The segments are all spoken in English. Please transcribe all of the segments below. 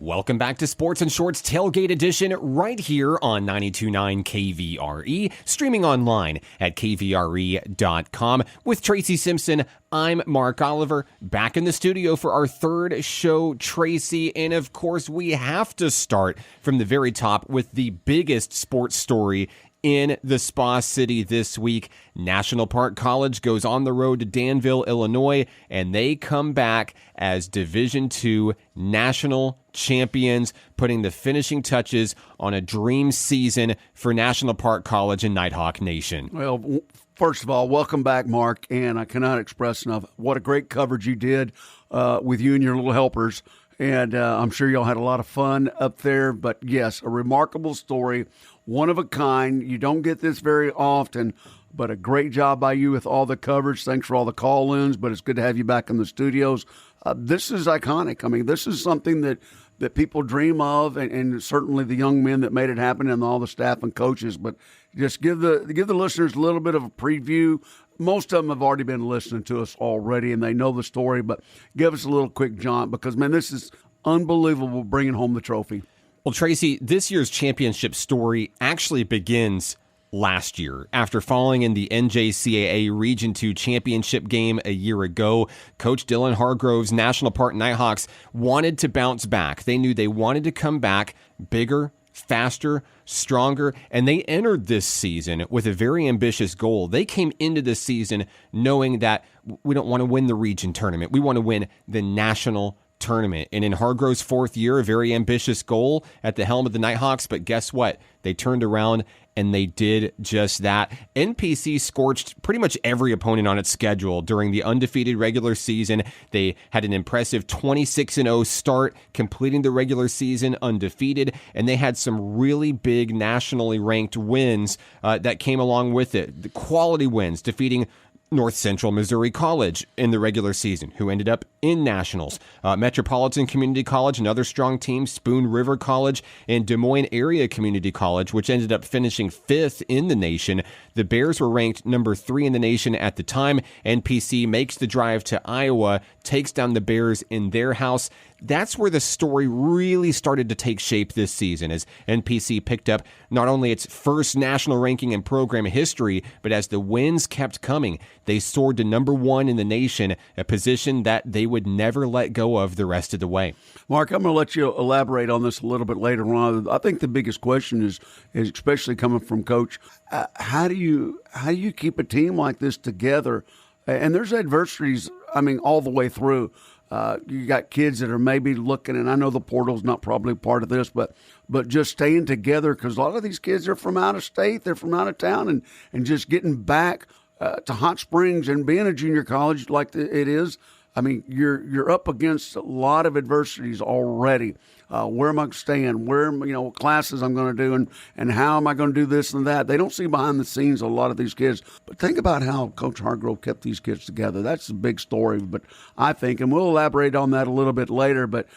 Welcome back to Sports and Shorts Tailgate Edition right here on 92.9 KVRE, streaming online at kvre.com. With Tracy Simpson, I'm Mark Oliver, back in the studio for our third show, Tracy. And of course, we have to start from the very top with the biggest sports story in the Spa City this week. National Park College goes on the road to Danville, Illinois, and they come back as Division II national champions, putting the finishing touches on a dream season for National Park College and Nighthawk Nation. Well, first of all, welcome back, Mark, and I cannot express enough what a great coverage you did with you and your little helpers. And I'm sure y'all had a lot of fun up there. But, yes, a remarkable story, one of a kind. You don't get this very often, but a great job by you with all the coverage. Thanks for all the call-ins, but it's good to have you back in the studios. This is iconic. I mean, this is something that people dream of, and certainly the young men that made it happen and all the staff and coaches. But just give the listeners a little bit of a preview. Most of them have already been listening to us already, and they know the story, but give us a little quick jaunt because, man, this is unbelievable bringing home the trophy. Well, Tracy, this year's championship story actually begins last year. After falling in the NJCAA Region II championship game a year ago, Coach Dylan Hargrove's National Park Nighthawks wanted to bounce back. They knew they wanted to come back bigger, faster, stronger, and they entered this season with a very ambitious goal. They came into this season knowing that we don't want to win the region tournament. We want to win the national tournament. And in Hargrove's fourth year, a very ambitious goal at the helm of the Nighthawks, but guess what? They turned around and they did just that. NPC scorched pretty much every opponent on its schedule during the undefeated regular season. They had an impressive 26-0 start, completing the regular season undefeated, and they had some really big nationally ranked wins that came along with it. The quality wins, defeating North Central Missouri College in the regular season, who ended up in nationals. Metropolitan Community College, another strong team, Spoon River College, and Des Moines Area Community College, which ended up finishing 5th in the nation. The Bears were ranked number 3 in the nation at the time. NPC makes the drive to Iowa, takes down the Bears in their house. That's where the story really started to take shape this season, as NPC picked up not only its first national ranking in program history, but as the wins kept coming, they soared to number 1 in the nation, a position that they would never let go of the rest of the way. Mark, I'm going to let you elaborate on this a little bit later on. I think the biggest question is especially coming from Coach, how do you keep a team like this together? And there's adversities, I mean, all the way through. You got kids that are maybe looking, and I know the portal's not probably part of this, but just staying together, because a lot of these kids are from out of state, they're from out of town, and just getting back to Hot Springs and being a junior college like it is. I mean, you're up against a lot of adversities already. Where am I staying? What classes I'm going to do, and how am I going to do this and that? They don't see behind the scenes a lot of these kids. But think about how Coach Hargrove kept these kids together. That's the big story. But I think, and we'll elaborate on that a little bit later, but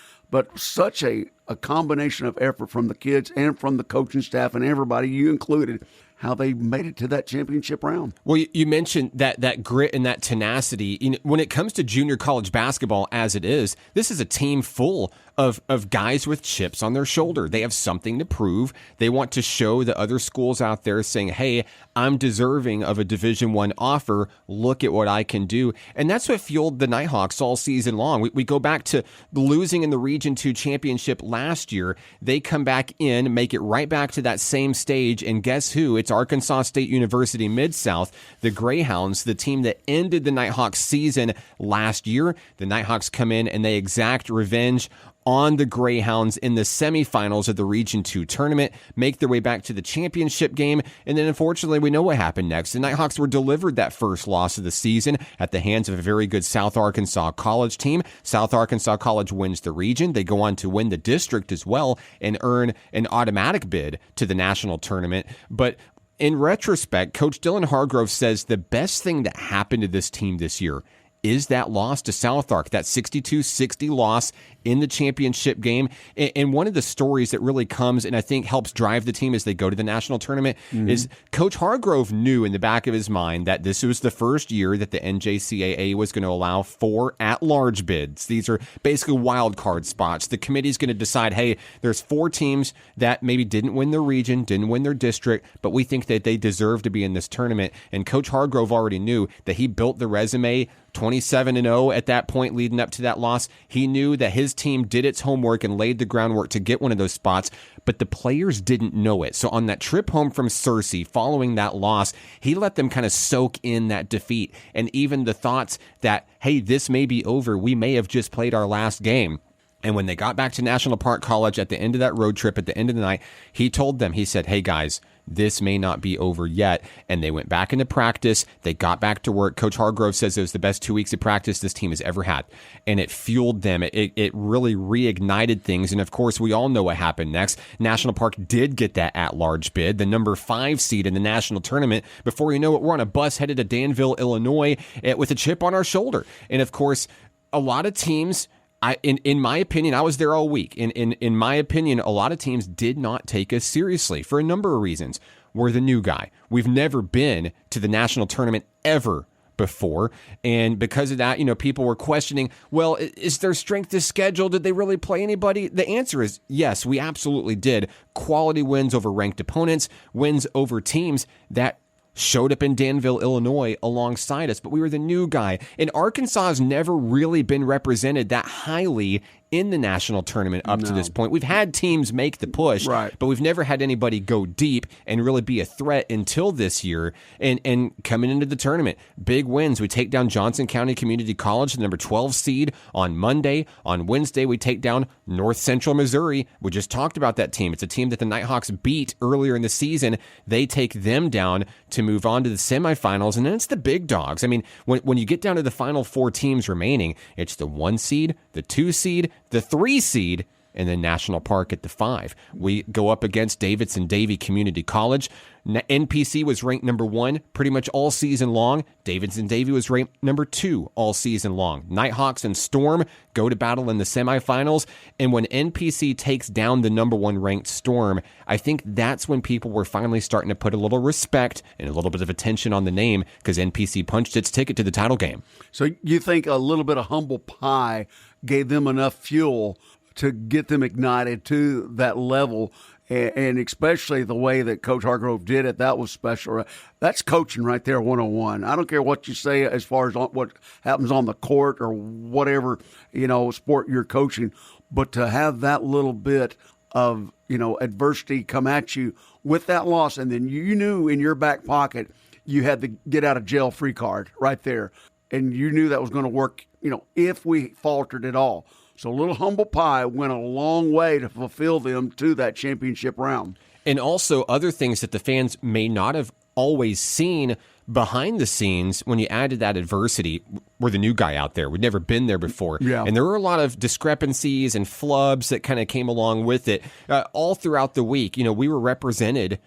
such a combination of effort from the kids and from the coaching staff and everybody, you included, how they made it to that championship round. Well, you mentioned that grit and that tenacity. When it comes to junior college basketball as it is, this is a team full of guys with chips on their shoulder. They have something to prove. They want to show the other schools out there saying, hey, I'm deserving of a Division I offer. Look at what I can do. And that's what fueled the Nighthawks all season long. We go back to losing in the Region II championship last year. They come back in, make it right back to that same stage, and guess who? It's Arkansas State University Mid-South, the Greyhounds, the team that ended the Nighthawks season last year. The Nighthawks come in and they exact revenge on the Greyhounds in the semifinals of the Region II tournament, make their way back to the championship game, and then unfortunately we know what happened next. The Nighthawks were delivered that first loss of the season at the hands of a very good South Arkansas College team. South Arkansas College wins the region. They go on to win the district as well and earn an automatic bid to the national tournament. But in retrospect, Coach Dylan Hargrove says the best thing that happened to this team this year is that loss to South Ark, that 62-60 loss in the championship game. And one of the stories that really comes and I think helps drive the team as they go to the national tournament is Coach Hargrove knew in the back of his mind that this was the first year that the NJCAA was going to allow 4 at-large bids. These are basically wild card spots. The committee's going to decide, hey, there's 4 teams that maybe didn't win their region, didn't win their district, but we think that they deserve to be in this tournament. And Coach Hargrove already knew that he built the resume 27-0 at that point leading up to that loss. He knew that his team did its homework and laid the groundwork to get one of those spots, but the players didn't know it. So on that trip home from Searcy following that loss, he let them kind of soak in that defeat and even the thoughts that, hey, this may be over. We may have just played our last game. And when they got back to National Park College at the end of that road trip, at the end of the night, he told them, he said, hey guys, this may not be over yet. And they went back into practice. They got back to work. Coach Hargrove says it was the best 2 weeks of practice this team has ever had. And it fueled them. It really reignited things. And of course, we all know what happened next. National Park did get that at-large bid, the number 5 seed in the national tournament. Before you know it, we're on a bus headed to Danville, Illinois, with a chip on our shoulder. And of course, a lot of teams, in my opinion, I was there all week. In my opinion, a lot of teams did not take us seriously for a number of reasons. We're the new guy. We've never been to the national tournament ever before. And because of that, people were questioning, well, is their strength of schedule? Did they really play anybody? The answer is yes, we absolutely did. Quality wins over ranked opponents, wins over teams that showed up in Danville, Illinois alongside us, but we were the new guy. And Arkansas has never really been represented that highly in the national tournament up to this point. We've had teams make the push, right, but we've never had anybody go deep and really be a threat until this year. And coming into the tournament, big wins. We take down Johnson County Community College, the number 12 seed on Monday. On Wednesday, we take down North Central Missouri. We just talked about that team. It's a team that the Nighthawks beat earlier in the season. They take them down to move on to the semifinals, and then it's the big dogs. I mean, when you get down to the final 4 teams remaining, it's the 1 seed, the 2 seed, the 3 seed, and then National Park at the 5. We go up against Davidson-Davie Community College. NPC was ranked number 1 pretty much all season long. Davidson-Davie was ranked number 2 all season long. Nighthawks and Storm go to battle in the semifinals. And when NPC takes down the number 1 ranked Storm, I think that's when people were finally starting to put a little respect and a little bit of attention on the name because NPC punched its ticket to the title game. So you think a little bit of humble pie gave them enough fuel to get them ignited to that level, and especially the way that Coach Hargrove did it, that was special. That's coaching right there, 101. I don't care what you say as far as what happens on the court or whatever, sport you're coaching, but to have that little bit of, adversity come at you with that loss, and then you knew in your back pocket you had the get out of jail free card right there, and you knew that was going to work, if we faltered at all. So a little humble pie went a long way to fulfill them to that championship round. And also other things that the fans may not have always seen behind the scenes when you added that adversity. We're the new guy out there. We'd never been there before. Yeah. And there were a lot of discrepancies and flubs that kind of came along with it. All throughout the week, we were represented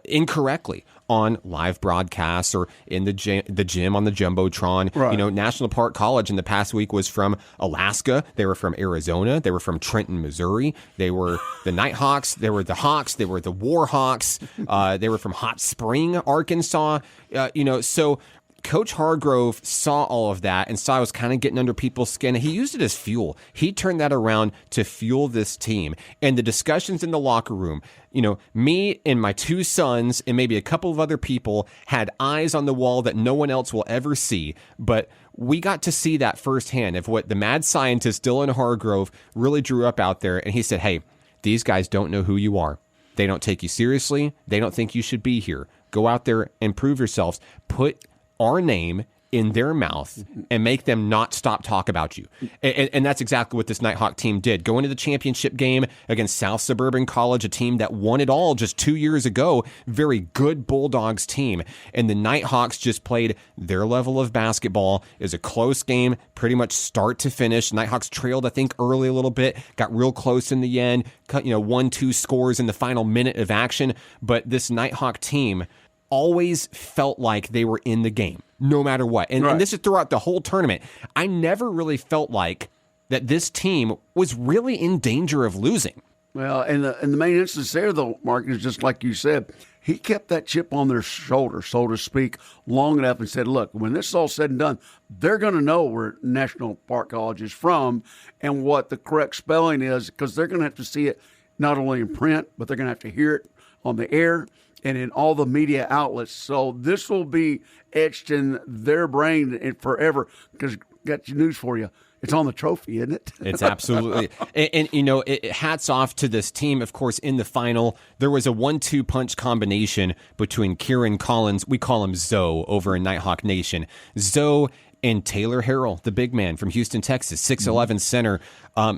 incorrectly on live broadcasts or in the gym on the Jumbotron. Right. National Park College in the past week was from Alaska. They were from Arizona. They were from Trenton, Missouri. They were the Nighthawks. They were the Hawks. They were the Warhawks. They were from Hot Spring, Arkansas. So Coach Hargrove saw all of that and saw I was kind of getting under people's skin. He used it as fuel. He turned that around to fuel this team. And the discussions in the locker room, me and my 2 sons and maybe a couple of other people had eyes on the wall that no one else will ever see. But we got to see that firsthand of what the mad scientist Dylan Hargrove really drew up out there. And he said, hey, these guys don't know who you are. They don't take you seriously. They don't think you should be here. Go out there and prove yourselves. Put our name in their mouth and make them not stop talk about you. And that's exactly what this Nighthawk team did. Go into the championship game against South Suburban College, a team that won it all just 2 years ago. Very good Bulldogs team. And the Nighthawks just played their level of basketball. It was a close game, pretty much start to finish. Nighthawks trailed, I think, early a little bit, got real close in the end, cut 1-2 scores in the final minute of action. But this Nighthawk team always felt like they were in the game, no matter what. And this is throughout the whole tournament. I never really felt like that this team was really in danger of losing. Well, and the main instance there, though, Mark, is just like you said. He kept that chip on their shoulder, so to speak, long enough and said, look, when this is all said and done, they're going to know where National Park College is from and what the correct spelling is, because they're going to have to see it not only in print, but they're going to have to hear it on the air and in all the media outlets. So this will be etched in their brain forever, because got your news for you. It's on the trophy, isn't it? It's absolutely. And hats off to this team. Of course, in the final, there was a 1-2 punch combination between Kieran Collins, we call him Zoe over in Nighthawk Nation, Zoe and Taylor Harrell, the big man from Houston, Texas, 6'11" center.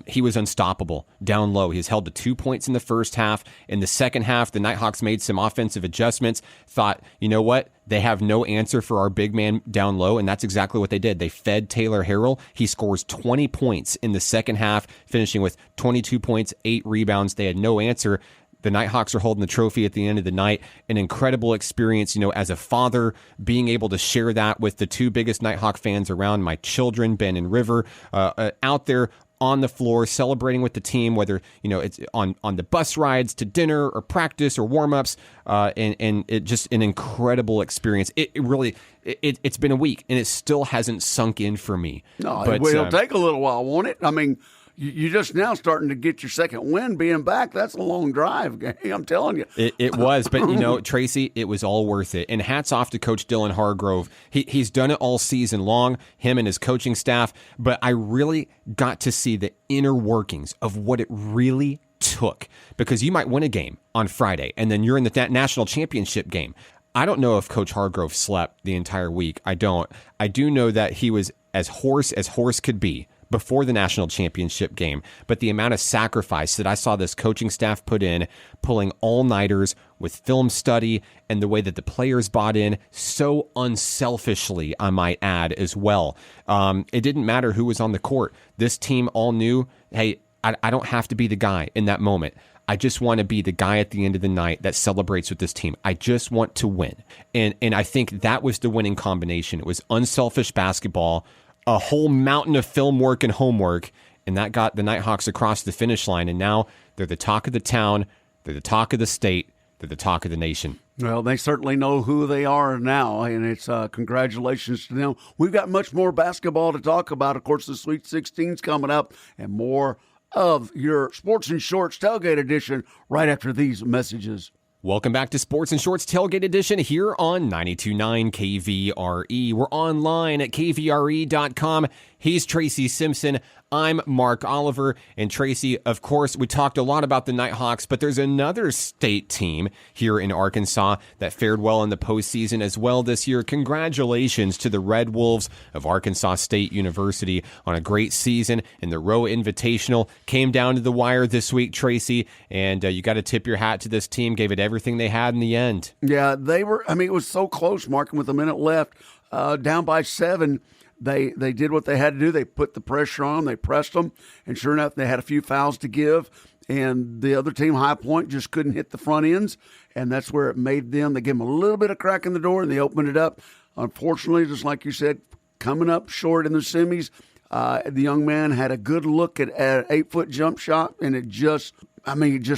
He was unstoppable down low. He was held to 2 points in the first half. In the second half, the Nighthawks made some offensive adjustments, thought, you know what? They have no answer for our big man down low, and that's exactly what they did. They fed Taylor Harrell. He scores 20 points in the second half, finishing with 22 points, 8 rebounds. They had no answer. The Nighthawks are holding the trophy at the end of the night. An incredible experience, as a father, being able to share that with the two biggest Nighthawk fans around, my children, Ben and River, out there on the floor celebrating with the team, whether it's on the bus rides to dinner or practice or warm-ups, and it just an incredible experience. It's been a week and it still hasn't sunk in for me. No, but it'll take a little while, won't it? I mean, you just now starting to get your second win being back. That's a long drive, I'm telling you. It was, but Tracy, it was all worth it. And hats off to Coach Dylan Hargrove. He's done it all season long, him and his coaching staff, but I really got to see the inner workings of what it really took, because you might win a game on Friday and then you're in the national championship game. I don't know if Coach Hargrove slept the entire week. I don't. I do know that he was as hoarse could be before the national championship game, but the amount of sacrifice that I saw this coaching staff put in, pulling all-nighters with film study, and the way that the players bought in so unselfishly, I might add, as well. It didn't matter who was on the court. This team all knew, hey, I don't have to be the guy in that moment. I just want to be the guy at the end of the night that celebrates with this team. I just want to win. And I think that was the winning combination. It was unselfish basketball, a whole mountain of film work and homework, and that got the Nighthawks across the finish line, and now they're the talk of the town, they're the talk of the state, they're the talk of the nation. Well, they certainly know who they are now, and it's congratulations to them. We've got much more basketball to talk about. Of course, the Sweet 16's coming up, and more of your Sports and Shorts Tailgate Edition right after these messages. Welcome back to Sports and Shorts Tailgate Edition here on 92.9 KVRE. We're online at kvre.com. He's Tracy Simpson. I'm Mark Oliver. And Tracy, of course, we talked a lot about the Nighthawks, but there's another state team here in Arkansas that fared well in the postseason as well this year. Congratulations to the Red Wolves of Arkansas State University on a great season in the Roe Invitational. Came down to the wire this week, Tracy, and you got to tip your hat to this team. Gave it everything they had in the end. Yeah, it was so close, Mark, with a minute left, down by 7. They did what they had to do. They put the pressure on. They pressed them. And sure enough, they had a few fouls to give. And the other team, High Point, just couldn't hit the front ends. And that's where it made them. They gave them a little bit of crack in the door, and they opened it up. Unfortunately, just like you said, coming up short in the semis, the young man had a good look at an 8-foot jump shot, and it just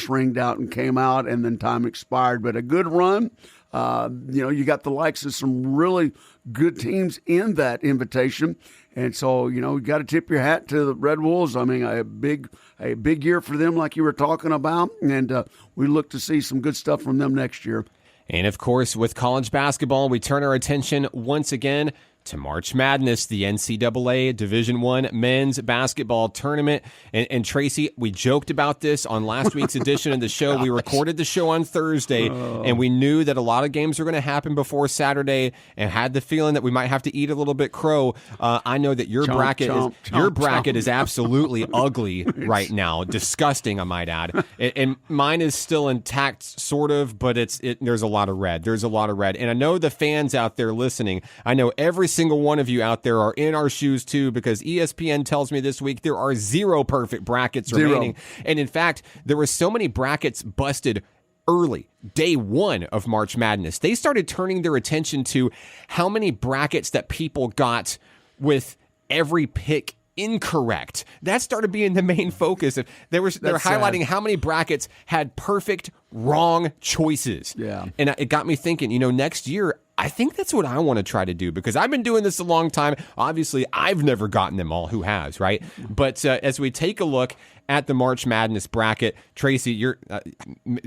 ringed out and came out, and then time expired. But a good run. You got the likes of some really good teams in that invitation. And so, you got to tip your hat to the Red Wolves. I mean, a big year for them, like you were talking about. And we look to see some good stuff from them next year. And of course, with college basketball, we turn our attention once again to March Madness, the NCAA Division I men's basketball tournament. And Tracy, we joked about this on last week's edition of the show. We recorded the show on Thursday, and we knew that a lot of games were going to happen before Saturday, and had the feeling that we might have to eat a little bit crow. I know that your bracket is absolutely ugly right now, disgusting, I might add. And mine is still intact, sort of, but there's a lot of red. There's a lot of red, and I know the fans out there listening. I know every single one of you out there are in our shoes too, because ESPN tells me this week there are 0 perfect brackets remaining. And in fact, there were so many brackets busted early, day 1 of March Madness. They started turning their attention to how many brackets that people got with every pick incorrect. That started being the main focus. They were highlighting how many brackets had perfect wrong choices. Yeah. And it got me thinking, next year, I think that's what I want to try to do because I've been doing this a long time. Obviously, I've never gotten them all. Who has, right? But as we take a look at the March Madness bracket, Tracy,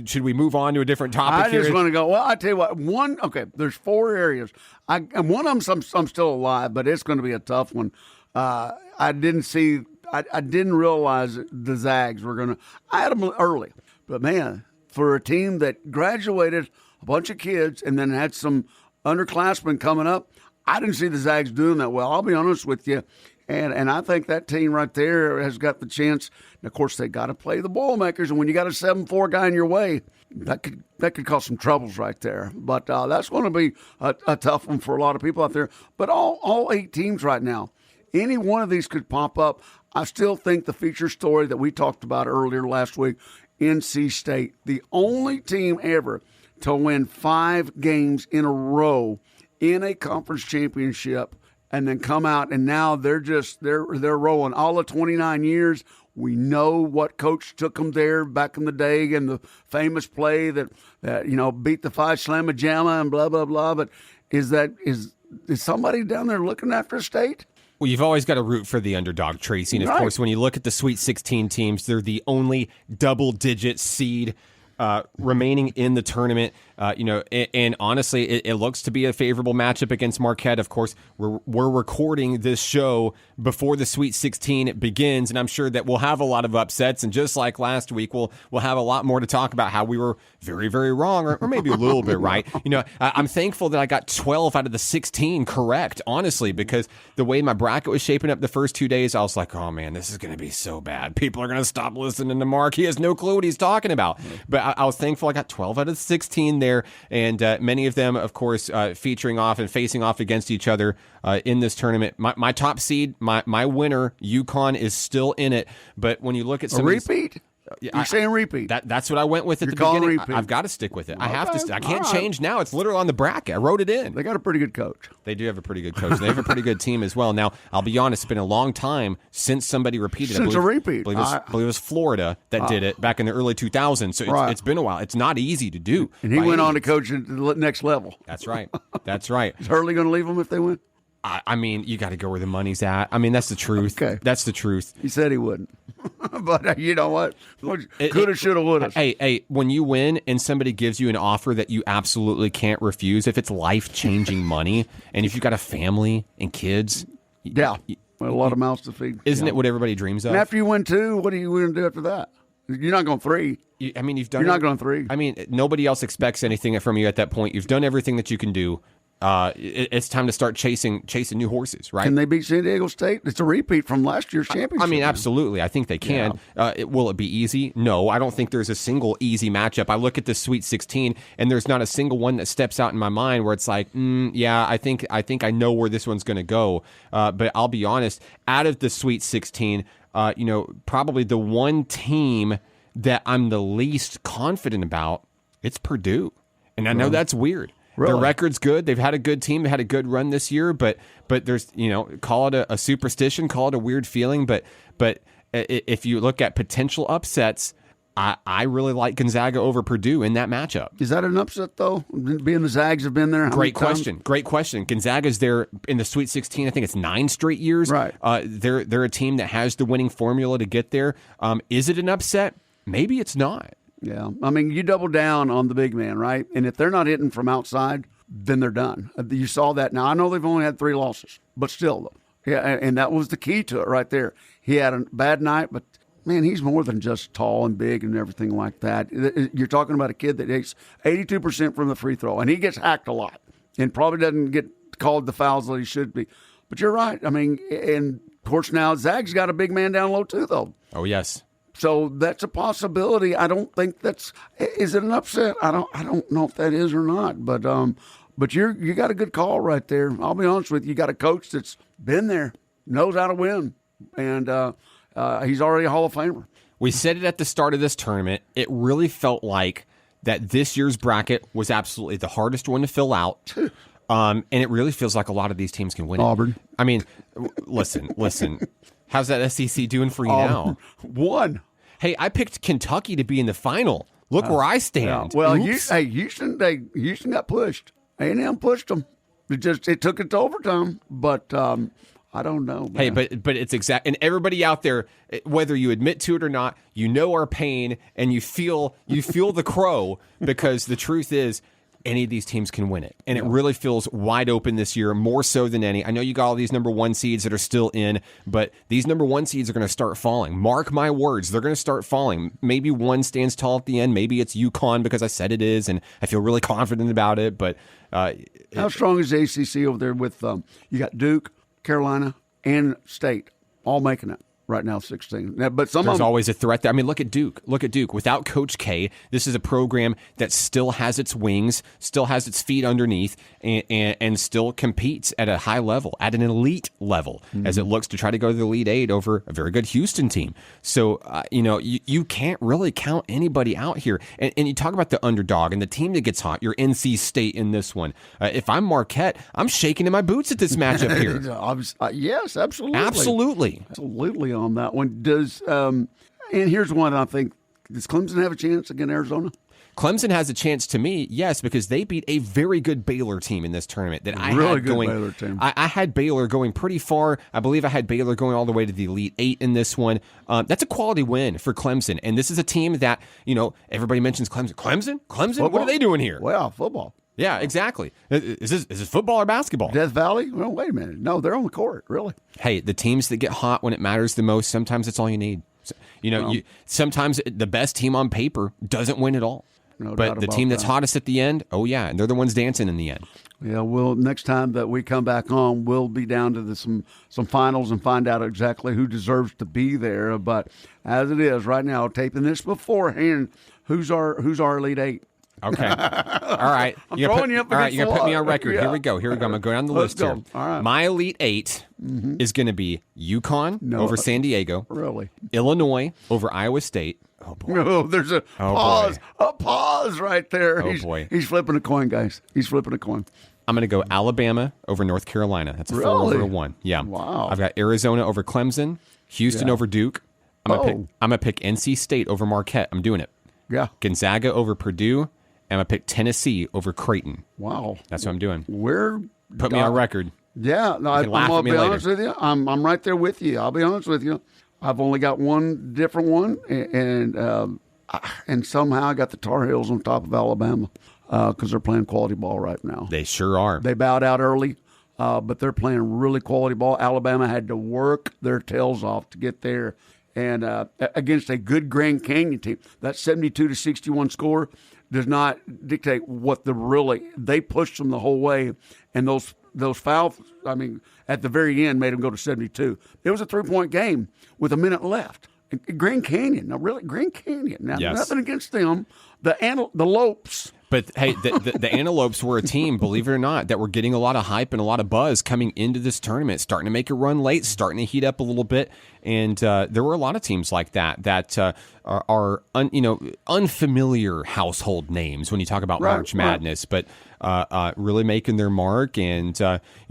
should we move on to a different topic I just want to go, well, I tell you what, there's 4 areas. And one of them, I'm still alive, but it's going to be a tough one. I didn't realize the Zags were going to, I had them early. But, man, for a team that graduated a bunch of kids and then had some underclassmen coming up, I didn't see the Zags doing that well. I'll be honest with you. And I think that team right there has got the chance. And, of course, they got to play the Boilermakers. And when you got a 7-4 guy in your way, that could cause some troubles right there. But that's going to be a tough one for a lot of people out there. But all 8 teams right now, any one of these could pop up. I still think the feature story that we talked about earlier last week, NC State, the only team ever to win 5 games in a row in a conference championship and then come out, and now they're rolling all of 29 years. We know what coach took them there back in the day and the famous play that beat the 5 Slamma Jamma and blah, blah, blah. But is somebody down there looking after State? Well, you've always got to root for the underdog, Tracy. And, of course, when you look at the Sweet 16 teams, they're the only double-digit seed remaining in the tournament. And honestly, it looks to be a favorable matchup against Marquette. Of course, we're recording this show before the Sweet 16 begins, and I'm sure that we'll have a lot of upsets. And just like last week, we'll have a lot more to talk about how we were very, very wrong, or maybe a little bit right. I'm thankful that I got 12 out of the 16 correct, honestly, because the way my bracket was shaping up the first 2 days, I was like, oh man, this is going to be so bad. People are going to stop listening to Mark. He has no clue what he's talking about. But I was thankful I got 12 out of the 16 there. And many of them, of course, featuring off and facing off against each other in this tournament. My top seed, my winner, UConn, is still in it. But when you look at some repeat. You're saying repeat. That's what I went with at the beginning. I've got to stick with it. I have to. I can't change now. It's literally on the bracket. I wrote it in. They got a pretty good coach. They do have a pretty good coach. They have a pretty good team as well. Now, I'll be honest. It's been a long time since somebody repeated. Since a repeat. I believe it was Florida that did it back in the early 2000s. So it's been a while. It's not easy to do. And he went on to coach at the next level. That's right. That's right. Is Hurley going to leave them if they win? I mean, you got to go where the money's at. I mean, that's the truth. Okay. That's the truth. He said he wouldn't. But you know what? Coulda, shoulda, woulda. Hey, when you win and somebody gives you an offer that you absolutely can't refuse, if it's life-changing money, and if you've got a family and kids. Yeah. A lot of mouths to feed. Isn't it what everybody dreams of? And after you win 2, what are you going to do after that? You're not going 3. You've done. You're not going 3. I mean, nobody else expects anything from you at that point. You've done everything that you can do. It's time to start chasing new horses, right? Can they beat San Diego State? It's a repeat from last year's championship. I mean, absolutely. I think they can. Yeah. Will it be easy? No, I don't think there's a single easy matchup. I look at the Sweet 16, and there's not a single one that steps out in my mind where it's like, I think I know where this one's going to go. But I'll be honest, out of the Sweet 16, probably the one team that I'm the least confident about, it's Purdue. And I know that's weird. Really? Their record's good. They've had a good team. They had a good run this year, but there's, call it a superstition, call it a weird feeling. But if you look at potential upsets, I really like Gonzaga over Purdue in that matchup. Is that an upset, though? Being the Zags have been there? Great question. Gonzaga's there in the Sweet 16. I think it's 9 straight years. Right. They're a team that has the winning formula to get there. Is it an upset? Maybe it's not. Yeah. I mean, you double down on the big man, right? And if they're not hitting from outside, then they're done. You saw that. Now, I know they've only had 3 losses, but still. Yeah, and that was the key to it right there. He had a bad night, but, man, he's more than just tall and big and everything like that. You're talking about a kid that takes 82% from the free throw, and he gets hacked a lot and probably doesn't get called the fouls that he should be. But you're right. I mean, and, of course, now Zag's got a big man down low too, though. Oh, yes. So that's a possibility. I don't think is it an upset? I don't know if that is or not. But you got a good call right there. I'll be honest with you. You got a coach that's been there, knows how to win, and he's already a Hall of Famer. We said it at the start of this tournament. It really felt like that this year's bracket was absolutely the hardest one to fill out. And it really feels like a lot of these teams can win it. Auburn. I mean, listen. How's that SEC doing for you now? One. Hey, I picked Kentucky to be in the final. Look where I stand. Well, Oops. Houston got pushed. A&M pushed them. It took it to overtime, but I don't know, man. Hey, but it's exact, and everybody out there, whether you admit to it or not, you know our pain, and you feel the crow, because the truth is, any of these teams can win it, and it really feels wide open this year, more so than any. I know you got all these number one seeds that are still in, but these number one seeds are going to start falling. Mark my words, they're going to start falling. Maybe one stands tall at the end. Maybe it's UConn, because I said it is, and I feel really confident about it. But how strong is the ACC over there with you got Duke, Carolina, and State all making it right now, 16. Now, but there's always a threat there. I mean, look at Duke. Without Coach K, this is a program that still has its wings, still has its feet underneath, and still competes at a high level, at an elite level, as it looks to try to go to the Elite Eight over a very good Houston team. So, you can't really count anybody out here. And you talk about the underdog and the team that gets hot, your NC State in this one. If I'm Marquette, I'm shaking in my boots at this matchup here. Yes, absolutely. Absolutely On that one. And here's one I think, does Clemson have a chance against Arizona? Clemson has a chance to me, yes, because they beat a very good Baylor team in this tournament that I really had good going. Baylor team. I had Baylor going pretty far. I believe I had Baylor going all the way to the Elite Eight in this one. That's a quality win for Clemson, and this is a team that everybody mentions Clemson. Clemson? Football? What are they doing here? Well, football. Yeah, exactly. Is this football or basketball? Death Valley? Well, wait a minute. No, they're on the court, really. Hey, the teams that get hot when it matters the most, sometimes it's all you need. Sometimes the best team on paper doesn't win at all. No but doubt the about team that's that. hottest at the end, oh yeah, and they're the ones dancing in the end. Yeah, well, next time that we come back on, we'll be down to some finals and find out exactly who deserves to be there. But as it is right now, taping this beforehand, who's our Elite Eight? Okay. All right. I'm throwing you up against you're going to put me on the wall. record. Yeah. Here we go. I'm going to go down the Let's list go. here. All right. My Elite Eight is going to be UConn over San Diego. Really? Illinois over Iowa State. Oh, boy. No, there's a pause. Boy. A pause right there. Oh, boy. He's flipping a coin, guys. He's flipping a coin. I'm going to go Alabama over North Carolina. That's a 4 over 1. Yeah. Wow. I've got Arizona over Clemson, Houston over Duke. I'm going to pick NC State over Marquette. I'm doing it. Yeah. Gonzaga over Purdue. I'm going to pick Tennessee over Creighton. Wow. That's what I'm doing. Put me on record. Yeah. No, I'm laugh going at to me be honest later. with you. I'm right there with you. I'll be honest with you. I've only got one different one, and somehow I got the Tar Heels on top of Alabama because they're playing quality ball right now. They sure are. They bowed out early, but they're playing really quality ball. Alabama had to work their tails off to get there. And against a good Grand Canyon team, that 72-61 score does not dictate what they pushed them the whole way. And those fouls, I mean, at the very end made them go to 72. It was a 3-point game with a minute left. Grand Canyon, now really, Grand Canyon. Now, Yes. nothing against them. The Lopes. But hey, the Antelopes were a team, believe it or not, that were getting a lot of hype and a lot of buzz coming into this tournament, starting to make a run late, starting to heat up a little bit. And there were a lot of teams like that are unfamiliar household names when you talk about March Madness, but really making their mark. And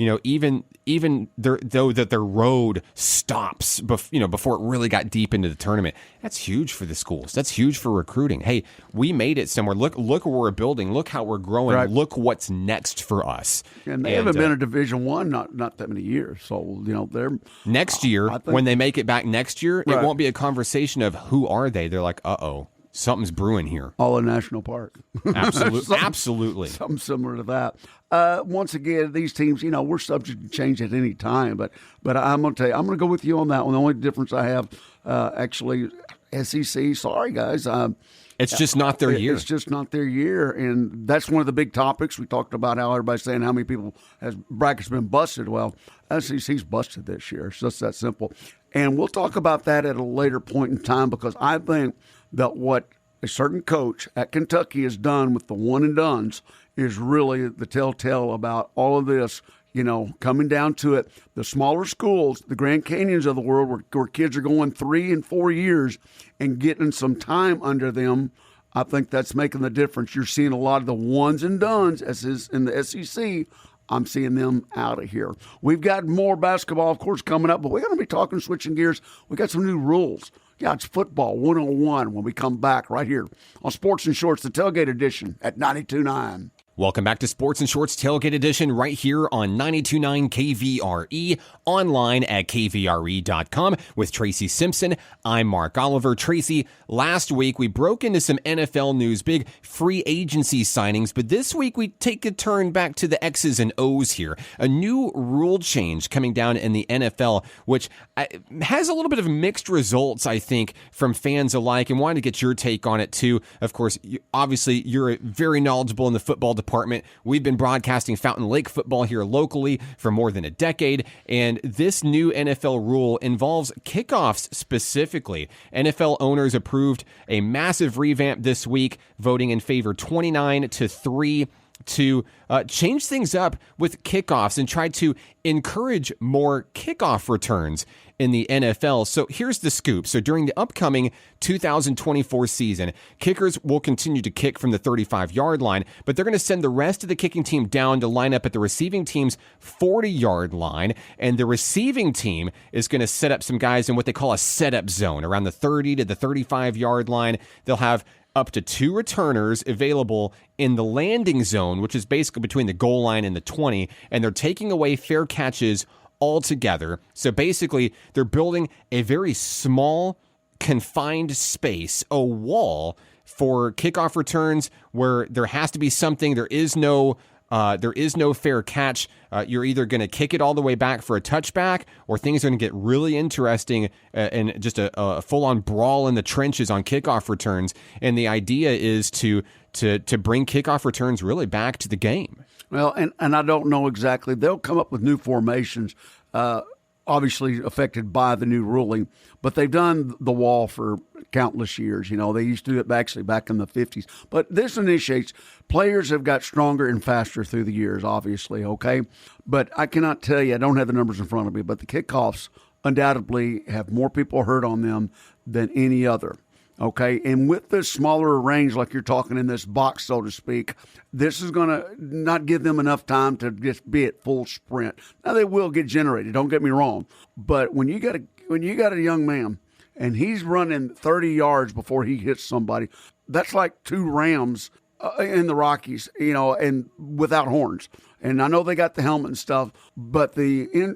even though their road stops, before it really got deep into the tournament, that's huge for the schools. That's huge for recruiting. Hey, we made it somewhere. Look where we're building. Look how we're growing. Right. Look what's next for us. And they haven't been a Division I not that many years. So, they're next year, when they make it back next year, Right. it won't be a conversation of who are they. They're like, uh-oh, something's brewing here. all in National Park. Absolutely. Absolutely. Something similar to that. Once again, these teams, we're subject to change at any time. But I'm going to tell you, I'm going to go with you on that one. The only difference I have, actually, SEC, sorry, guys. It's just not their year. It's just not their year. And that's one of the big topics. We talked about how everybody's saying how many people has brackets been busted. Well, SEC's busted this year. It's just that simple. And we'll talk about that at a later point in time because I think that what a certain coach at Kentucky has done with the one and dones is really the telltale about all of this. Coming down to it, the smaller schools, the Grand Canyons of the world, where kids are going 3 and 4 years and getting some time under them, I think that's making the difference. You're seeing a lot of the ones and dones, as is in the SEC, I'm seeing them out of here. We've got more basketball, of course, coming up, but we're going to be talking, switching gears. We got some new rules. Yeah, it's football 101 when we come back right here on Sports and Shorts, the Tailgate Edition at 92.9. Welcome back to Sports and Shorts Tailgate Edition right here on 92.9 KVRE, online at kvre.com with Tracy Simpson. I'm Mark Oliver. Tracy, last week we broke into some NFL news, big free agency signings, but this week we take a turn back to the X's and O's here. A new rule change coming down in the NFL, which has a little bit of mixed results, I think, from fans alike, and wanted to get your take on it too. Of course, obviously, you're very knowledgeable in the football department. We've been broadcasting Fountain Lake football here locally for more than a decade, and this new NFL rule involves kickoffs specifically. NFL owners approved a massive revamp this week, voting in favor 29-3 to change things up with kickoffs and try to encourage more kickoff returns in the NFL. So here's the scoop. So during the upcoming 2024 season, kickers will continue to kick from the 35-yard line, but they're going to send the rest of the kicking team down to line up at the receiving team's 40-yard line, and the receiving team is going to set up some guys in what they call a setup zone around the 30 to the 35-yard line. They'll have up to 2 returners available in the landing zone, which is basically between the goal line and the 20, and they're taking away fair catches altogether. So basically, they're building a very small, confined space, a wall for kickoff returns where there has to be something. There is no fair catch. You're either going to kick it all the way back for a touchback, or things are going to get really interesting and just a full-on brawl in the trenches on kickoff returns. And the idea is to bring kickoff returns really back to the game. Well, and I don't know exactly. They'll come up with new formations, obviously affected by the new ruling, but they've done the wall for countless years. You know, they used to do it actually back in the 50s. But this initiates, players have got stronger and faster through the years, obviously, okay? But I cannot tell you, I don't have the numbers in front of me, but the kickoffs undoubtedly have more people hurt on them than any other. Okay, and with this smaller range, like you're talking in this box, so to speak, this is going to not give them enough time to just be at full sprint. Now they will get generated. Don't get me wrong, but when you got a young man and he's running 30 yards before he hits somebody, that's like 2 Rams in the Rockies, you know, and without horns. And I know they got the helmet and stuff, but the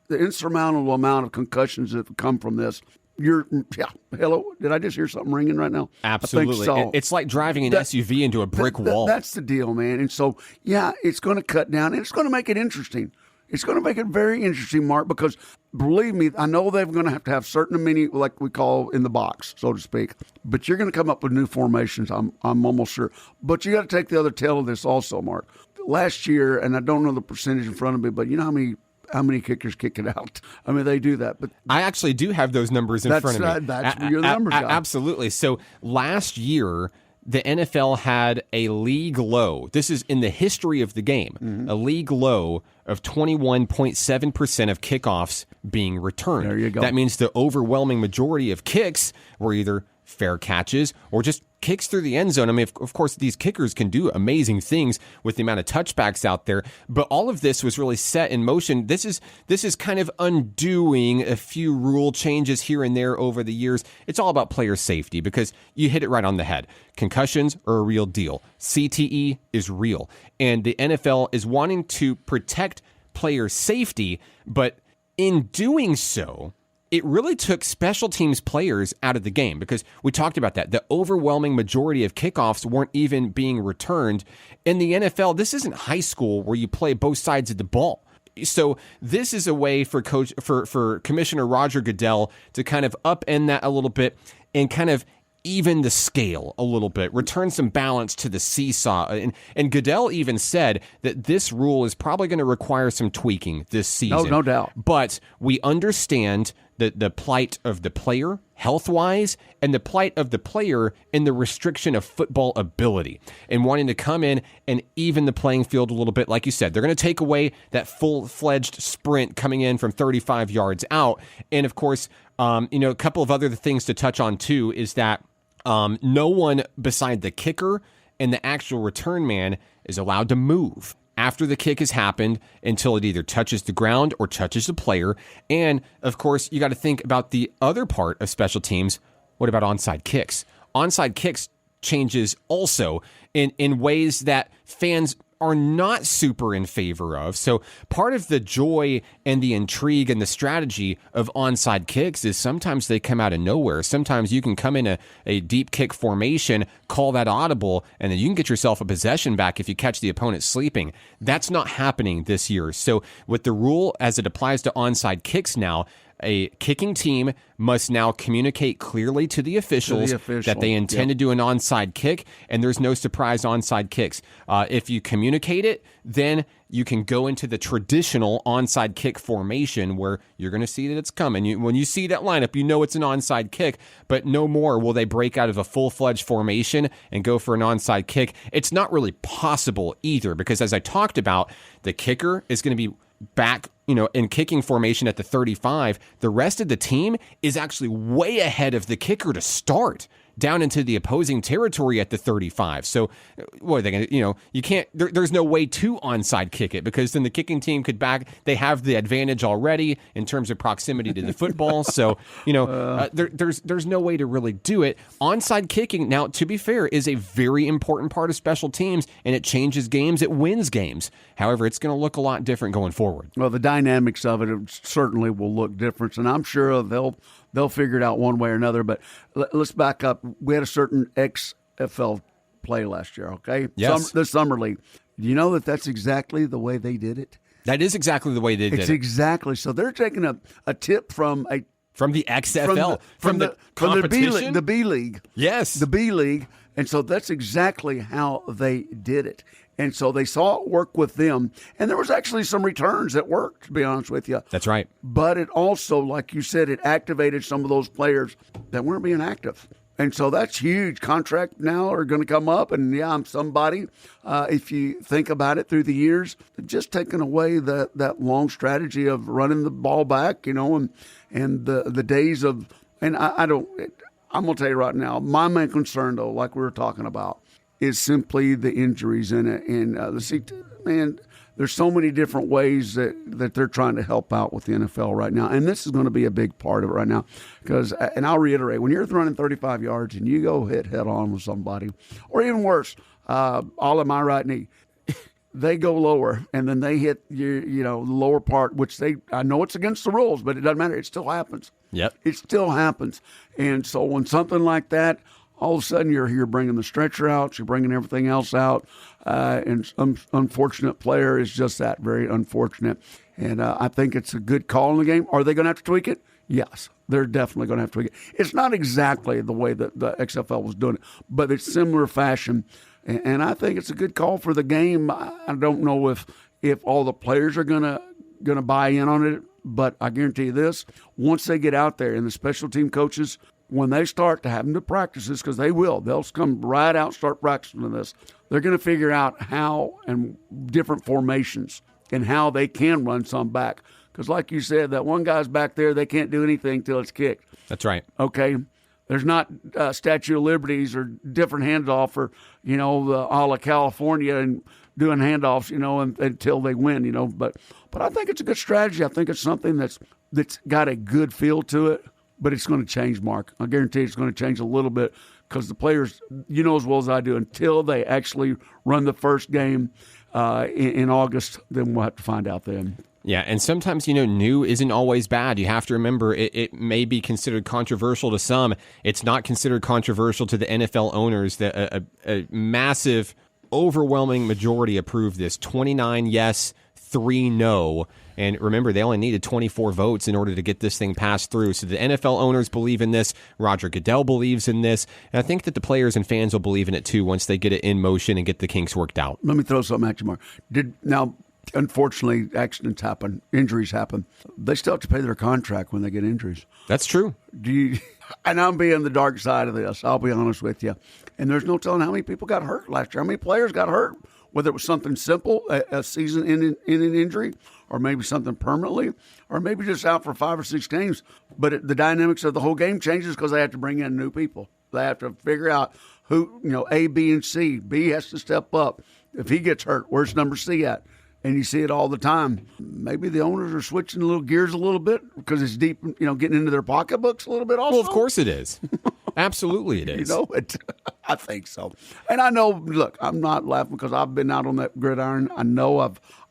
insurmountable amount of concussions that come from this. Hello, did I just hear something ringing right now? Absolutely. I think so. It's like driving an SUV into a brick wall. That's the deal, man. And so, yeah, it's going to cut down, and it's going to make it interesting. It's going to make it very interesting, Mark, because believe me, I know they're going to have certain many, like we call in the box, so to speak, but you're going to come up with new formations, I'm almost sure. But you got to take the other tail of this also, Mark. Last year, and I don't know the percentage in front of me, but you know how many kickers kick it out? I mean, they do that. But I actually do have those numbers in front of me. That's your numbers guy. Absolutely. So last year, the NFL had a league low. This is in the history of the game, a league low of 21.7% of kickoffs being returned. There you go. That means the overwhelming majority of kicks were either fair catches or just kicks through the end zone. I mean, of course, these kickers can do amazing things with the amount of touchbacks out there, but all of this was really set in motion. This is kind of undoing a few rule changes here and there over the years. It's all about player safety because you hit it right on the head. Concussions are a real deal. CTE is real. And the NFL is wanting to protect player safety, but in doing so, it really took special teams players out of the game because we talked about that. The overwhelming majority of kickoffs weren't even being returned. In the NFL, this isn't high school where you play both sides of the ball. So this is a way for Commissioner Roger Goodell to kind of upend that a little bit and kind of even the scale a little bit, return some balance to the seesaw. And Goodell even said that this rule is probably going to require some tweaking this season. No doubt. But we understand the plight of the player health-wise and the plight of the player in the restriction of football ability and wanting to come in and even the playing field a little bit. Like you said, they're going to take away that full-fledged sprint coming in from 35 yards out. And of course, a couple of other things to touch on too is that no one beside the kicker and the actual return man is allowed to move. after the kick has happened until it either touches the ground or touches the player. And, of course, you got to think about the other part of special teams. What about onside kicks? Onside kicks changes also in ways that fans are not super in favor of. So part of the joy and the intrigue and the strategy of onside kicks is sometimes they come out of nowhere. Sometimes you can come in a deep kick formation, call that audible, and then you can get yourself a possession back if you catch the opponent sleeping. That's not happening this year. So with the rule as it applies to onside kicks now, a kicking team must now communicate clearly to the officials that they intend to do an onside kick, and there's no surprise onside kicks. If you communicate it, then you can go into the traditional onside kick formation where you're going to see that it's coming. When you see that lineup, you know it's an onside kick, but no more will they break out of a full-fledged formation and go for an onside kick. It's not really possible either because, as I talked about, the kicker is going to be back, in kicking formation at the 35, the rest of the team is actually way ahead of the kicker to start down into the opposing territory at the 35. So what are they going to, you can't, there's no way to onside kick it because then the kicking team they have the advantage already in terms of proximity to the football. So, there's no way to really do it. Onside kicking, now, to be fair, is a very important part of special teams and it changes games. It wins games. However, it's going to look a lot different going forward. Well, the dynamics of it certainly will look different, and I'm sure they'll figure it out one way or another. But let's back up. We had a certain XFL play last year, okay? Yes. The Summer League. Do you know that's exactly the way they did it? That is exactly the way they did it. It's exactly. So they're taking a tip from the XFL, from the competition? the B League. Yes. The B League. And so that's exactly how they did it. And so they saw it work with them. And there was actually some returns that worked, to be honest with you. That's right. But it also, like you said, it activated some of those players that weren't being active. And so that's huge. Contract now are going to come up. And, yeah, I'm somebody, if you think about it through the years, just taking away that long strategy of running the ball back, and the days of – and I'm going to tell you right now, my main concern, though, like we were talking about, is simply the injuries in it. And there's so many different ways that they're trying to help out with the NFL right now. And this is going to be a big part of it right now. And I'll reiterate, when you're running 35 yards and you go hit head on with somebody, or even worse, all of my right knee, they go lower and then they hit the lower part, which I know it's against the rules, but it doesn't matter. It still happens. Yep. It still happens. And so when something like that, all of a sudden you're bringing the stretcher out, you're bringing everything else out, and some unfortunate player is just that, very unfortunate. And I think it's a good call in the game. Are they going to have to tweak it? Yes, they're definitely going to have to tweak it. It's not exactly the way that the XFL was doing it, but it's similar fashion. And I think it's a good call for the game. I don't know if all the players are going to buy in on it, but I guarantee you this, once they get out there and the special team coaches, when they start to having to practice this, because they'll come right out and start practicing this, they're going to figure out how and different formations and how they can run some back. Because like you said, that one guy's back there, they can't do anything till it's kicked. That's right. Okay. There's not Statue of Liberties or different handoff or, a la California and doing handoffs, until they win, But I think it's a good strategy. I think it's something that's got a good feel to it. But it's going to change, Mark. I guarantee it's going to change a little bit because the players, as well as I do, until they actually run the first game in August, then we'll have to find out then. Yeah, and sometimes, new isn't always bad. You have to remember it may be considered controversial to some. It's not considered controversial to the NFL owners. That a massive, overwhelming majority approved this. 29 yes, 3 no. And remember, they only needed 24 votes in order to get this thing passed through. So the NFL owners believe in this. Roger Goodell believes in this. And I think that the players and fans will believe in it too once they get it in motion and get the kinks worked out. Let me throw something at you, Mark. Now, unfortunately, accidents happen, injuries happen. They still have to pay their contract when they get injuries. That's true. And I'm being the dark side of this, I'll be honest with you. And there's no telling how many people got hurt last year. How many players got hurt? Whether it was something simple, a season-ending injury, or maybe something permanently, or maybe just out for 5 or 6 games. But the dynamics of the whole game changes because they have to bring in new people. They have to figure out who, A, B, and C. B has to step up. if he gets hurt, where's number C at? And you see it all the time. Maybe the owners are switching little gears a little bit because it's deep, getting into their pocketbooks a little bit also. Well, of course it is. Absolutely it is. You know it. I think so. And I know, look, I'm not laughing because I've been out on that gridiron. I know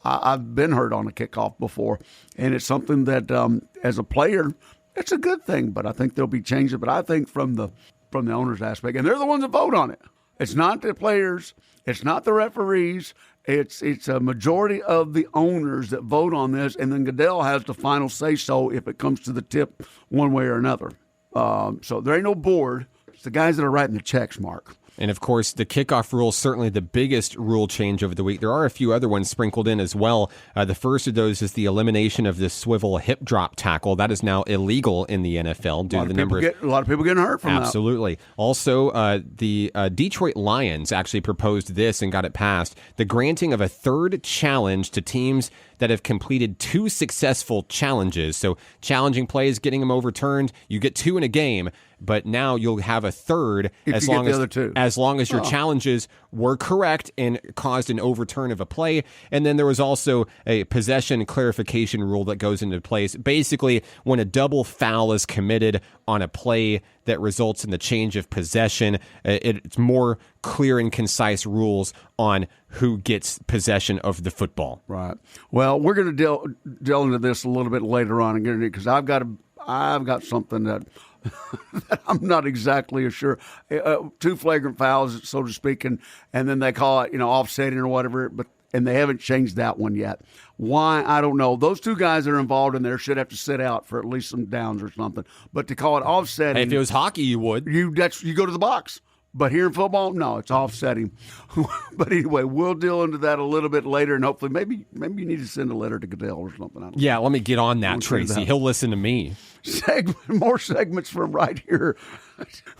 I've been hurt on a kickoff before. And it's something that, as a player, it's a good thing. But I think there'll be changes. But I think from the owner's aspect, and they're the ones that vote on it. It's not the players. It's not the referees. It's a majority of the owners that vote on this, and then Goodell has the final say-so if it comes to the tip one way or another. So there ain't no board. It's the guys that are writing the checks, Mark. And, of course, the kickoff rule is certainly the biggest rule change of the week. There are a few other ones sprinkled in as well. The first of those is the elimination of the swivel hip drop tackle. That is now illegal in the NFL due to the number a lot of people getting hurt from that. Absolutely. Also, the Detroit Lions actually proposed this and got it passed. The granting of a third challenge to teams that have completed 2 successful challenges. So challenging plays, getting them overturned. You get 2 in a game, but now you'll have a third as long as your challenges were correct and caused an overturn of a play. And then there was also a possession clarification rule that goes into place. Basically, when a double foul is committed on a play that results in the change of possession, it's more clear and concise rules on who gets possession of the football. Right. Well, we're going to delve into this a little bit later on, because I've got something that I'm not exactly sure. 2 flagrant fouls, so to speak, and then they call it, offsetting or whatever, and they haven't changed that one yet. Why? I don't know. Those 2 guys that are involved in there should have to sit out for at least some downs or something. But to call it offsetting, hey, if it was hockey, you would. You go to the box. But here in football, no, it's offsetting. But anyway, we'll deal into that a little bit later, and hopefully maybe you need to send a letter to Goodell or something. Yeah, let me get on that, Tracy. He'll listen to me. More segments from right here.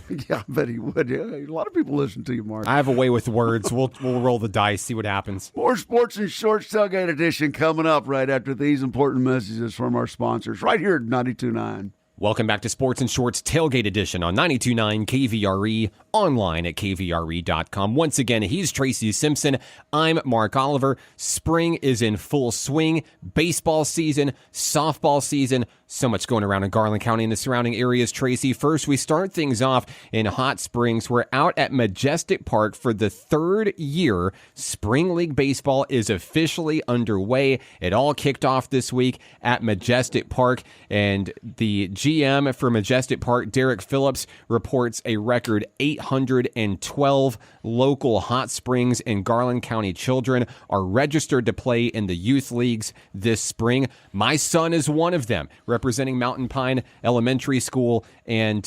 Yeah, I bet he would. Yeah, a lot of people listen to you, Mark. I have a way with words. We'll roll the dice, see what happens. More Sports and Shorts Tailgate Edition coming up right after these important messages from our sponsors right here at 92.9. Welcome back to Sports and Shorts Tailgate Edition on 92.9 KVRE, online at kvre.com. Once again, he's Tracy Simpson. I'm Mark Oliver. Spring is in full swing. Baseball season, softball season, so much going around in Garland County and the surrounding areas, Tracy. First, we start things off in Hot Springs. We're out at Majestic Park for the 3rd year. Spring League Baseball is officially underway. It all kicked off this week at Majestic Park, and the GM for Majestic Park, Derek Phillips, reports a record 812 local Hot Springs and Garland County children are registered to play in the youth leagues this spring. My son is one of them, representing Mountain Pine Elementary School, and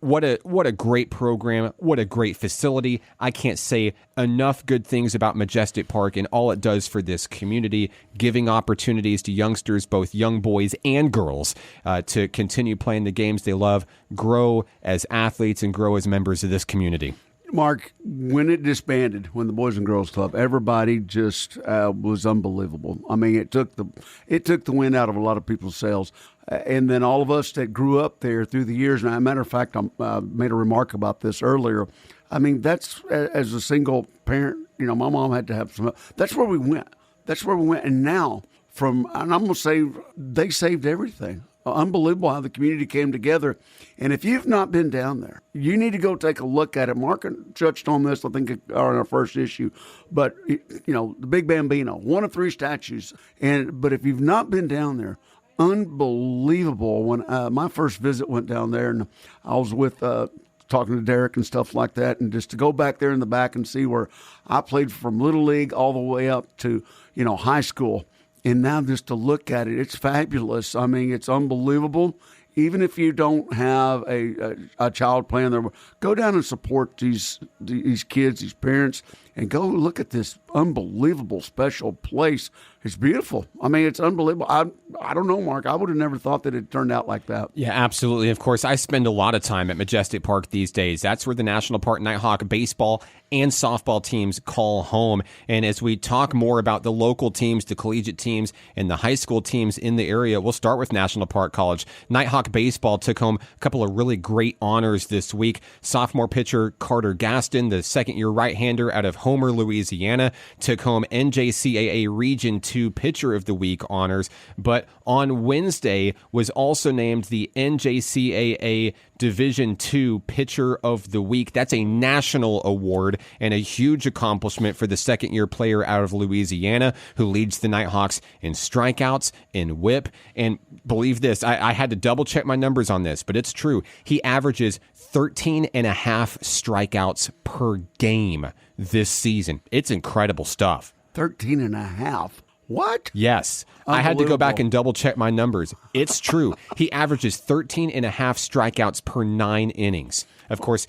what a great program, what a great facility. I can't say enough good things about Majestic Park and all it does for this community, giving opportunities to youngsters, both young boys and girls, to continue playing the games they love, grow as athletes, and grow as members of this community. Mark, when it disbanded, when the Boys and Girls Club, everybody just was unbelievable. I mean, it took the wind out of a lot of people's sails. And then all of us that grew up there through the years, and as a matter of fact, I made a remark about this earlier. I mean, that's, as a single parent, my mom had to have some, that's where we went. And now, and I'm going to say, they saved everything. Unbelievable how the community came together. And if you've not been down there, you need to go take a look at it. Mark touched on this, I think, on our first issue. But, the Big Bambino, one of 3 statues. But if you've not been down there, unbelievable. When my first visit went down there, and I was with talking to Derek and stuff like that, and just to go back there in the back and see where I played from Little League all the way up to, high school. And now just to look at it, it's fabulous. I mean, it's unbelievable. Even if you don't have a child playing there, go down and support these kids, these parents, and go look at this unbelievable special place. It's beautiful. I mean, it's unbelievable. I don't know, Mark. I would have never thought that it turned out like that. Yeah, absolutely. Of course, I spend a lot of time at Majestic Park these days. That's where the National Park Nighthawk baseball and softball teams call home. And as we talk more about the local teams, the collegiate teams, and the high school teams in the area, we'll start with National Park College. Nighthawk baseball took home a couple of really great honors this week. Sophomore pitcher Carter Gaston, the second-year right-hander out of Homer, Louisiana, took home NJCAA Region 2 Pitcher of the Week honors, but on Wednesday was also named the NJCAA Division II Pitcher of the Week. That's a national award and a huge accomplishment for the second-year player out of Louisiana who leads the Nighthawks in strikeouts, in whip, and believe this, I had to double-check my numbers on this, but it's true. He averages 13 and a half strikeouts per game this season. It's incredible stuff. 13 and a half. What? Yes. I had to go back and double check my numbers. It's true. He averages 13 and a half strikeouts per 9 innings. Of course,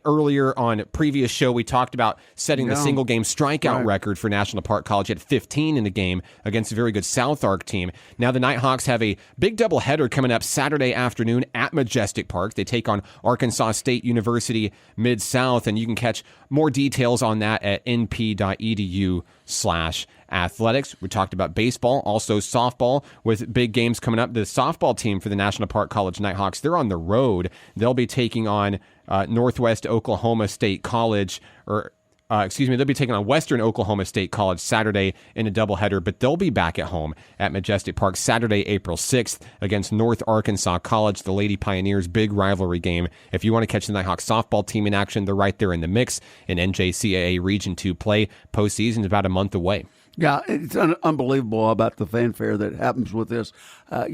earlier on a previous show, we talked about setting the single game strikeout record for National Park College at 15 in the game against a very good South Ark team. Now the Nighthawks have a big doubleheader coming up Saturday afternoon at Majestic Park. They take on Arkansas State University Mid-South, and you can catch more details on that at np.edu/athletics. We talked about baseball, also softball with big games coming up. The softball team for the National Park College Nighthawks, they're on the road. They'll be taking on Northwest Oklahoma State College, they'll be taking on Western Oklahoma State College Saturday in a doubleheader, but they'll be back at home at Majestic Park Saturday, April 6th against North Arkansas College, the Lady Pioneers, big rivalry game. If you want to catch the Nighthawks softball team in action, they're right there in the mix in NJCAA Region 2 play. Postseason is about a month away. Yeah, it's unbelievable about the fanfare that happens with this. I'll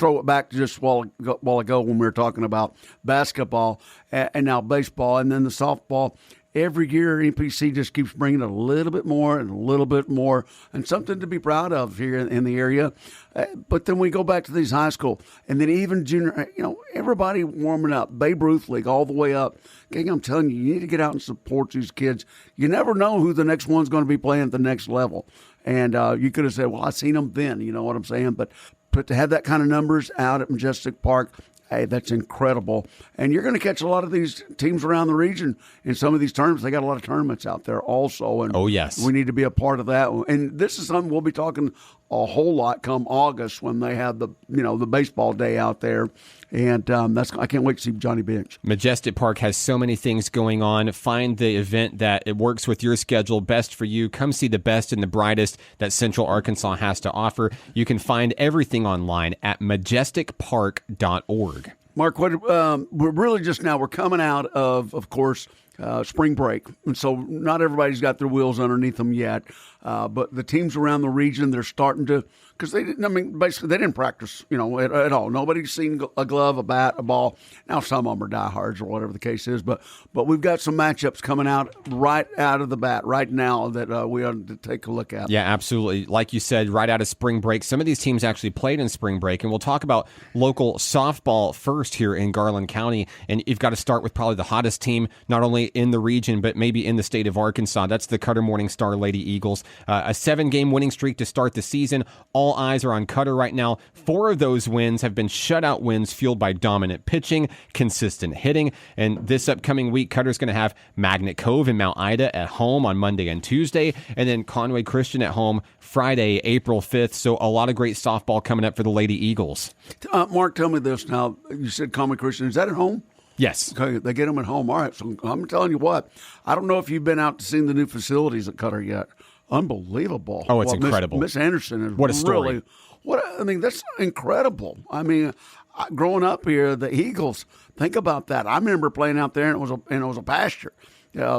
throw it back to just a while ago when we were talking about basketball and now baseball and then the softball. Every year, NPC just keeps bringing a little bit more and a little bit more, and something to be proud of here in the area. But then we go back to these high school, and then even junior, everybody warming up. Babe Ruth League all the way up. Gang, I'm telling you, you need to get out and support these kids. You never know who the next one's going to be playing at the next level. And you could have said, well, I seen them then, you know what I'm saying? But to have that kind of numbers out at Majestic Park, hey, that's incredible. And you're going to catch a lot of these teams around the region in some of these tournaments. They got a lot of tournaments out there also. And oh, yes. We need to be a part of that. And this is something we'll be talking a whole lot come August when they have the baseball day out there. And I can't wait to see Johnny Bench. Majestic Park has so many things going on. Find the event that it works with your schedule, best for you. Come see the best and the brightest that Central Arkansas has to offer. You can find everything online at majesticpark.org. Mark, we're really just now, we're coming out of course, spring break. And so not everybody's got their wheels underneath them yet. But the teams around the region, they're starting to, because basically they didn't practice, at all. Nobody's seen a glove, a bat, a ball. Now some of them are diehards or whatever the case is. But we've got some matchups coming out right out of the bat right now that we ought to take a look at. Yeah, absolutely. Like you said, right out of spring break. Some of these teams actually played in spring break. And we'll talk about local softball first here in Garland County. And you've got to start with probably the hottest team, not only in the region, but maybe in the state of Arkansas. That's the Cutter Morningstar Lady Eagles. A 7-game winning streak to start the season. All eyes are on Cutter right now. 4 of those wins have been shutout wins fueled by dominant pitching, consistent hitting. And this upcoming week, Cutter's going to have Magnet Cove and Mount Ida at home on Monday and Tuesday, and then Conway Christian at home Friday, April 5th. So a lot of great softball coming up for the Lady Eagles. Mark, tell me this now. You said Conway Christian. Is that at home? Yes. Okay, they get them at home. All right, so I'm telling you what. I don't know if you've been out to see the new facilities at Cutter yet. Unbelievable. Oh, it's incredible. Miss Anderson is what a story. That's incredible. Growing up here, the Eagles, think about that. I remember playing out there, and it was a pasture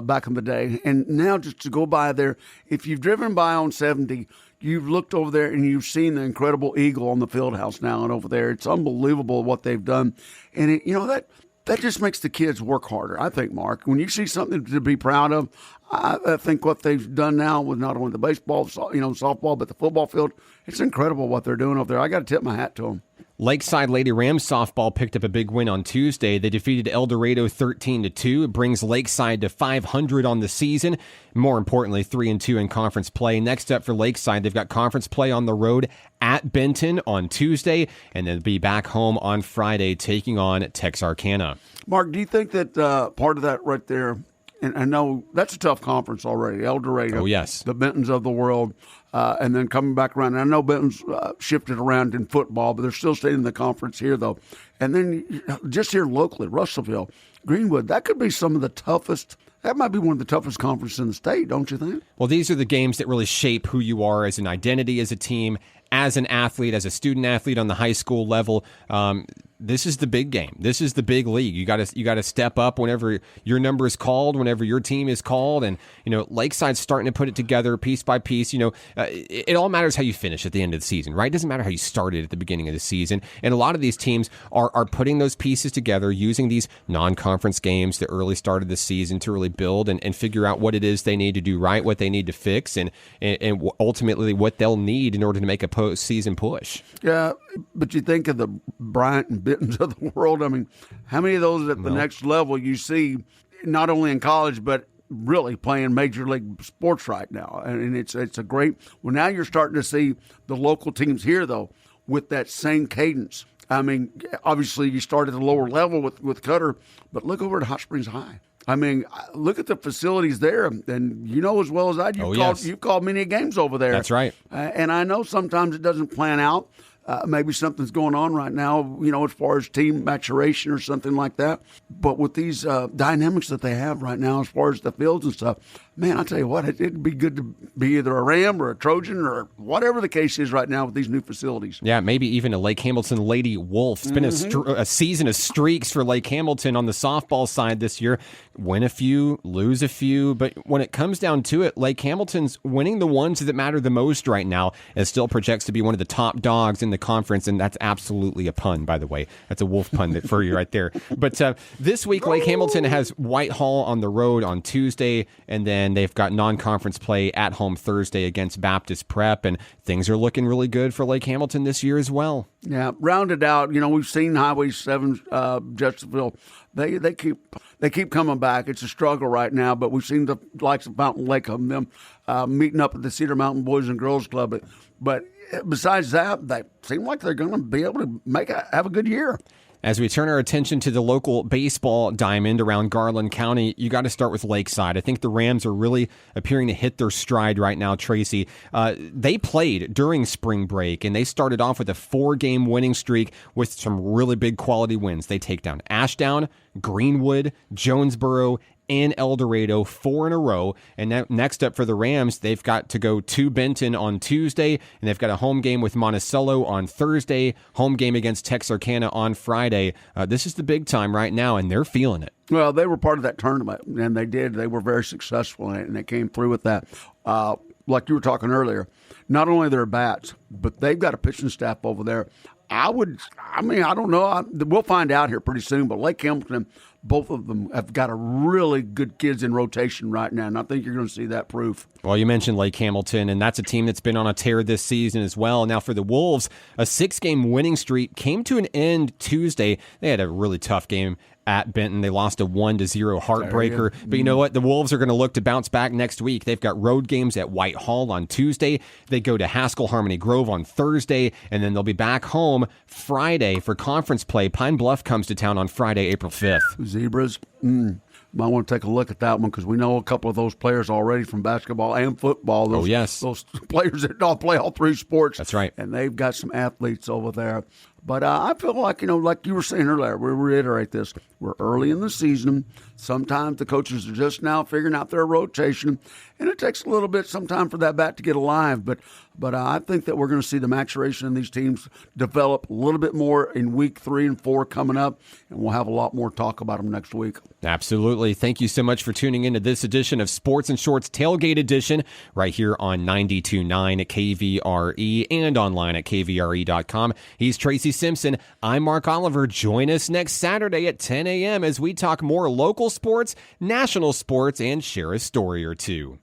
back in the day. And now just to go by there, if you've driven by on 70, you've looked over there and you've seen the incredible eagle on the field house now and over there. It's unbelievable what they've done. And that just makes the kids work harder, I think, Mark. When you see something to be proud of, I think what they've done now with not only the baseball, softball, but the football field, it's incredible what they're doing over there. I got to tip my hat to them. Lakeside Lady Rams softball picked up a big win on Tuesday. They defeated El Dorado 13-2. It brings Lakeside to 500 on the season. More importantly, 3-2 in conference play. Next up for Lakeside, they've got conference play on the road at Benton on Tuesday, and then be back home on Friday taking on Texarkana. Mark, do you think that part of that right there, and I know that's a tough conference already, El Dorado, oh, yes, the Bentons of the world, and then coming back around. And I know Benton's shifted around in football, but they're still staying in the conference here, though. And then just here locally, Russellville, Greenwood, that could be some of the toughest. That might be one of the toughest conferences in the state, don't you think? Well, these are the games that really shape who you are as an identity, as a team, as an athlete, as a student athlete on the high school level. This is the big game. This is the big league. You got to step up whenever your number is called, whenever your team is called, and Lakeside's starting to put it together piece by piece. It all matters how you finish at the end of the season, right? It doesn't matter how you started at the beginning of the season. And a lot of these teams are putting those pieces together, using these non-conference games, the early start of the season, to really build and figure out what it is they need to do right, what they need to fix, and ultimately what they'll need in order to make a postseason push. Yeah, but you think of the Bryant and Bittens of the world. I mean, how many of those at the next level you see, not only in college, but really playing major league sports right now? And it's a great. Well, now you're starting to see the local teams here, though, with that same cadence. I mean, obviously you start at the lower level with Cutter, but look over at Hot Springs High. I mean, look at the facilities there, and you know as well as I do, you've called many games over there. That's right. And I know sometimes it doesn't plan out. Maybe something's going on right now, as far as team maturation or something like that. But with these dynamics that they have right now, as far as the fields and stuff, man, I'll tell you what, it'd be good to be either a Ram or a Trojan or whatever the case is right now with these new facilities. Yeah, maybe even a Lake Hamilton Lady Wolf. It's been a season of streaks for Lake Hamilton on the softball side this year. Win a few, lose a few, but when it comes down to it, Lake Hamilton's winning the ones that matter the most right now, and still projects to be one of the top dogs in the conference, and that's absolutely a pun, by the way. That's a Wolf pun for you right there. But this week, Lake Hamilton has Whitehall on the road on Tuesday, and then they've got non-conference play at home Thursday against Baptist Prep, and things are looking really good for Lake Hamilton this year as well. Yeah, rounded out. We've seen Highway 7, Jeffersonville. They keep coming back. It's a struggle right now, but we've seen the likes of Mountain Lake of them meeting up at the Cedar Mountain Boys and Girls Club. But besides that, they seem like they're going to be able to have a good year. As we turn our attention to the local baseball diamond around Garland County, you got to start with Lakeside. I think the Rams are really appearing to hit their stride right now, Tracy. They played during spring break, and they started off with a 4-game winning streak with some really big quality wins. They take down Ashdown, Greenwood, Jonesboro, and El Dorado, 4 in a row. And next up for the Rams, they've got to go to Benton on Tuesday, and they've got a home game with Monticello on Thursday, home game against Texarkana on Friday. This is the big time right now, and they're feeling it. Well, they were part of that tournament, and they did. They were very successful in it, and they came through with that. Like you were talking earlier, not only their bats, but they've got a pitching staff over there. I don't know. We'll find out here pretty soon, but Lake Hamilton, both of them have got a really good kids in rotation right now, and I think you're going to see that proof. Well, you mentioned Lake Hamilton, and that's a team that's been on a tear this season as well. Now for the Wolves, a 6-game winning streak came to an end Tuesday. They had a really tough game at Benton. They lost a 1-0 heartbreaker. But you know what? The Wolves are going to look to bounce back next week. They've got road games at Whitehall on Tuesday. They go to Haskell Harmony Grove on Thursday, and then they'll be back home Friday for conference play. Pine Bluff comes to town on Friday, April 5th. Zebras. Might want to take a look at that one because we know a couple of those players already from basketball and football. Those players that all play all 3 sports. That's right. And they've got some athletes over there. But I feel like, like you were saying earlier, we reiterate this. We're early in the season. Sometimes the coaches are just now figuring out their rotation, and it takes a little bit sometime for that bat to get alive. But I think that we're going to see the maturation in these teams develop a little bit more in week 3 and 4 coming up, and we'll have a lot more talk about them next week. Absolutely. Thank you so much for tuning into this edition of Sports and Shorts Tailgate Edition right here on 92.9 at KVRE and online at KVRE.com. He's Tracy Simpson. I'm Mark Oliver. Join us next Saturday at 10 a.m. as we talk more local sports, national sports, and share a story or two.